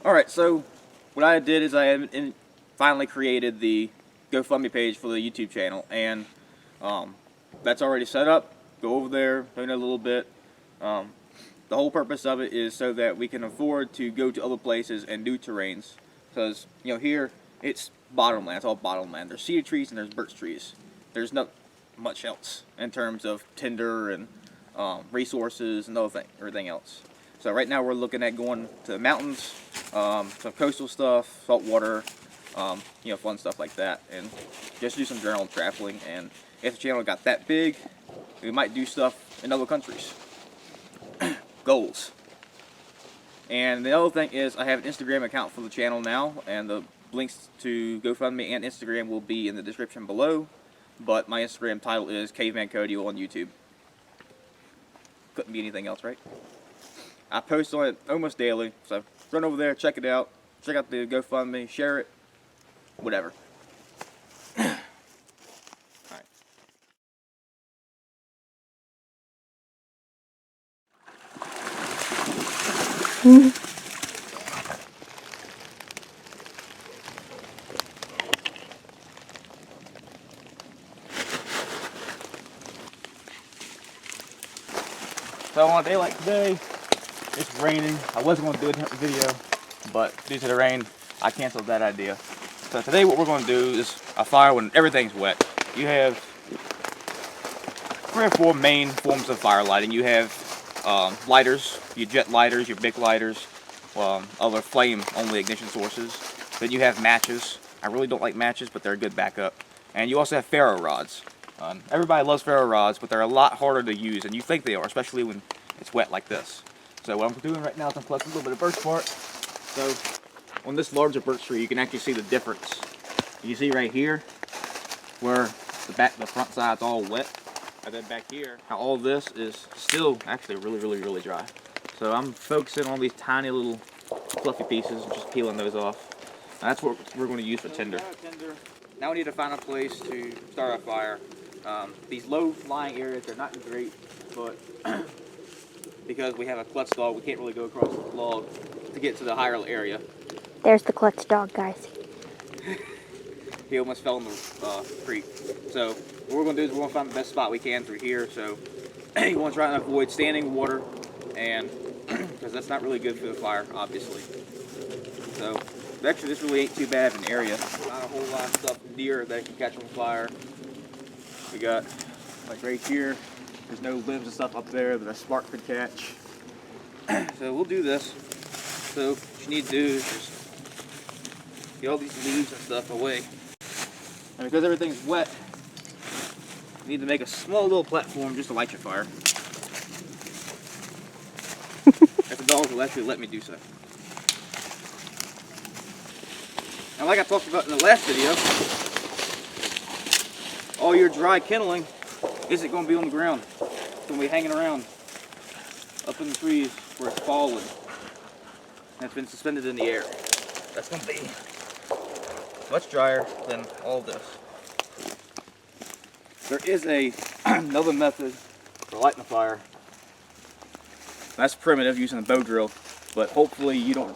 Alright, so what I did is I finally created the GoFundMe page for the YouTube channel, and that's already set up. Go over there, donate a little bit. The whole purpose of it is so that we can afford to go to other places and do terrains. Because, you know, here it's bottomland, it's all bottomland. There's cedar trees and there's birch trees. There's not much else in terms of tinder and resources and everything else. So right now we're looking at going to the mountains, some coastal stuff, saltwater, you know, fun stuff like that, and just do some general traveling. And if the channel got that big, we might do stuff in other countries. Goals. And the other thing is I have an Instagram account for the channel now, and the links to GoFundMe and Instagram will be in the description below, but my Instagram title is Caveman Cody on YouTube. Couldn't be anything else, right? I post on it almost daily, so run over there, check it out, check out the GoFundMe, share it, whatever. Alright. So on a day like today, it's raining. I wasn't going to do a video, but due to the rain, I canceled that idea. So today what we're going to do is a fire when everything's wet. You have 3 or 4 main forms of fire lighting. You have lighters, your jet lighters, your big lighters, other flame-only ignition sources. Then you have matches. I really don't like matches, but they're a good backup. And you also have ferro rods. Everybody loves ferro rods, but they're a lot harder to use, and you think they are, especially when it's wet like this. So what I'm doing right now is I'm collecting a little bit of birch bark. So on this larger birch tree, you can actually see the difference. You see right here where the front side's all wet, and then back here, how all this is still actually really dry. So I'm focusing on these tiny little fluffy pieces and just peeling those off. And that's what we're going to use for tinder. Now we need to find a place to start a fire. These low-lying areas are not great, but because we have a clutch dog, we can't really go across the log to get to the higher area. There's the clutch dog, guys. He almost fell in the creek. So what we're going to do is we're going to find the best spot we can through here. So you want to try and avoid standing water, and because that's not really good for the fire, obviously. So actually, this really ain't too bad of an area. Not a whole lot of stuff near that can catch on fire. We got, like right here, there's no limbs and stuff up there that a spark could catch. So we'll do this. So what you need to do is just get all these leaves and stuff away. And because everything's wet, you need to make a small little platform just to light your fire. If the dogs will actually let me do so. Now, like I talked about in the last video, all your dry kindling isn't going to be on the ground. It's going to be hanging around up in the trees where it's fallen. And it's been suspended in the air. That's going to be much drier than all this. There is another method for lighting a fire. That's primitive, using a bow drill, but hopefully you're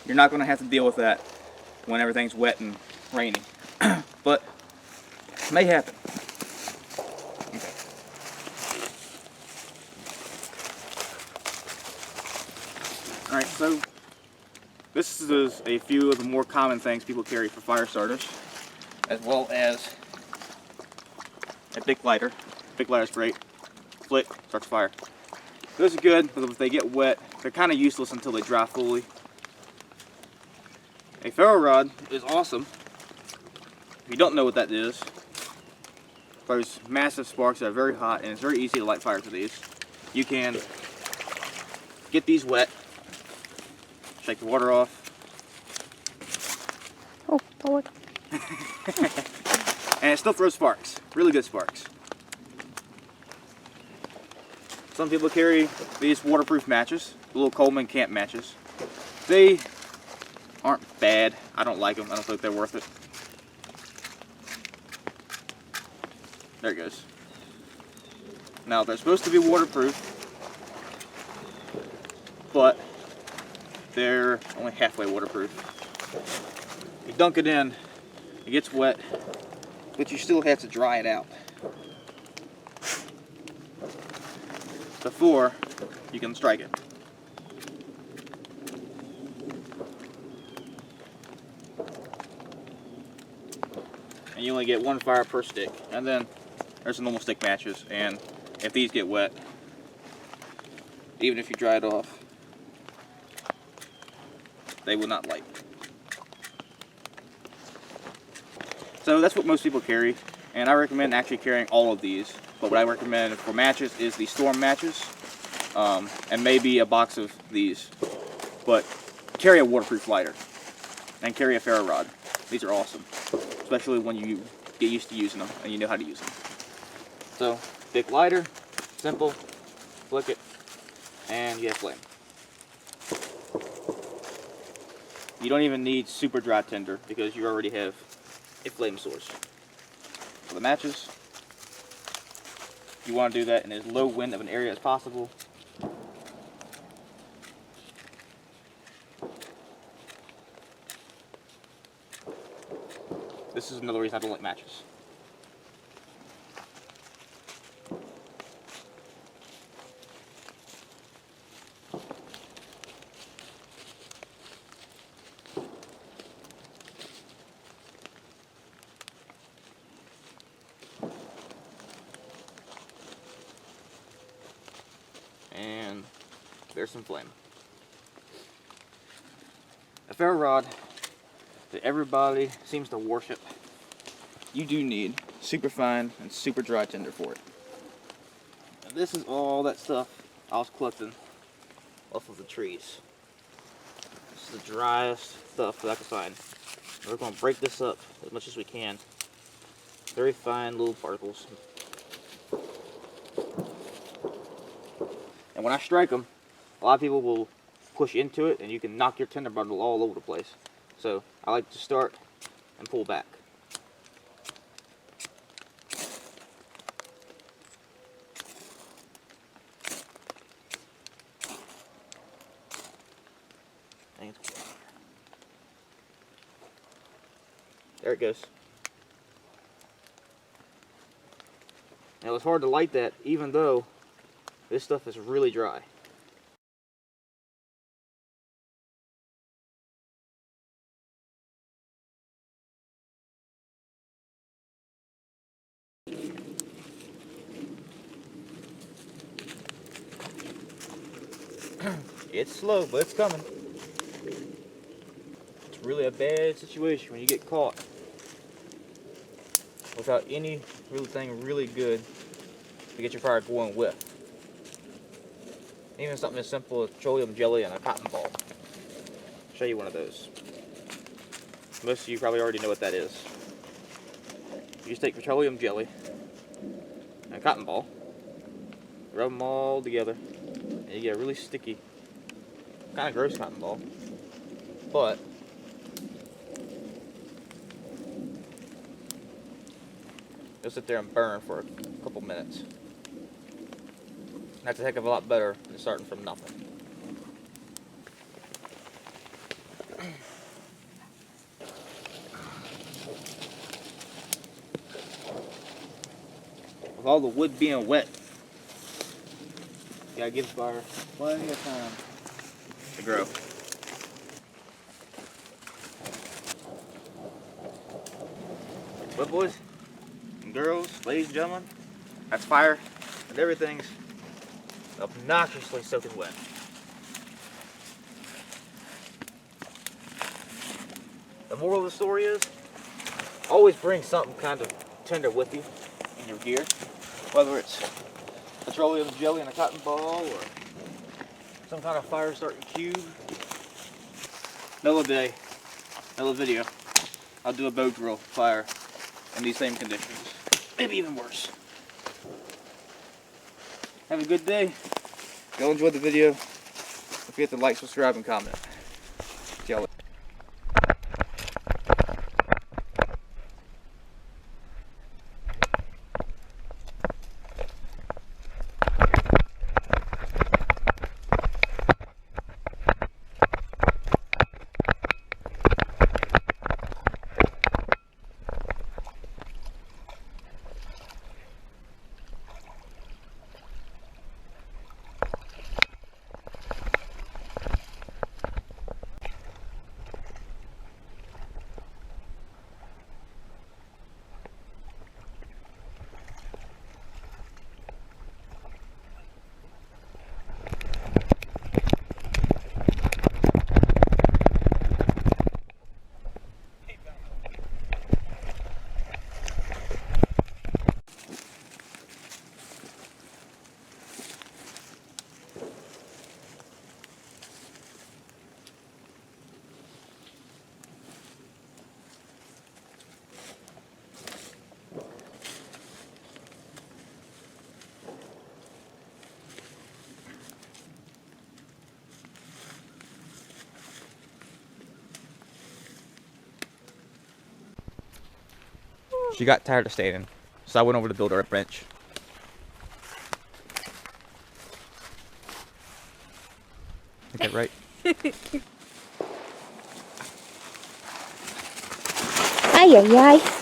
not going to have to deal with that when everything's wet and rainy. But it may happen. Okay. Alright, so this is a few of the more common things people carry for fire starters, as well as a big lighter. Big lighter's great. Flick, starts fire. Those are good, but if they get wet, they're kind of useless until they dry fully. A ferro rod is awesome. If you don't know what that is, those massive sparks that are very hot, and it's very easy to light fires with these. You can get these wet, shake the water off. Oh, Lord. And it still throws sparks, really good sparks. Some people carry these waterproof matches, little Coleman camp matches. They aren't bad. I don't like them. I don't think they're worth it. There it goes. Now, they're supposed to be waterproof, but they're only halfway waterproof. You dunk it in, it gets wet, but you still have to dry it out before you can strike it. And you only get one fire per stick. And then there's the normal stick matches, and if these get wet, even if you dry it off, they will not light. So that's what most people carry, and I recommend actually carrying all of these. But what I recommend for matches is the storm matches, and maybe a box of these. But carry a waterproof lighter, and carry a ferro rod. These are awesome, especially when you get used to using them and you know how to use them. So, big lighter, simple, flick it, and you have flame. You don't even need super dry tinder because you already have a flame source. For the matches, you want to do that in as low wind of an area as possible. This is another reason I don't like matches. And there's some flame. A ferro rod that everybody seems to worship. You do need super fine and super dry tinder for it. And this is all that stuff I was collecting off of the trees. This is the driest stuff that I could find. We're going to break this up as much as we can. Very fine little particles. And when I strike them, a lot of people will push into it and you can knock your tinder bundle all over the place. So I like to start and pull back. There it goes. Now it's hard to light that even though this stuff is really dry. It's slow, but it's coming. It's really a bad situation when you get caught without anything really good to get your fire going with. Even something as simple as petroleum jelly and a cotton ball. I'll show you one of those. Most of you probably already know what that is. You just take petroleum jelly and a cotton ball, rub them all together, and you get a really sticky, kind of gross cotton ball, but it'll sit there and burn for a couple minutes. That's a heck of a lot better than starting from nothing. With all the wood being wet, you gotta give fire plenty of time to grow. But boys and girls, ladies and gentlemen, that's fire, and everything's obnoxiously soaking wet. The moral of the story is, always bring something kind of tender with you in your gear, whether it's petroleum jelly in a cotton ball or some kind of fire starting cube. Another day, another video, I'll do a bow drill fire in these same conditions, maybe even worse. Have a good day. If y'all enjoyed the video, don't forget to like, subscribe, and comment. See y'all later. She got tired of standing, so I went over to build her a bench. Is that right? Ay, ay, ay.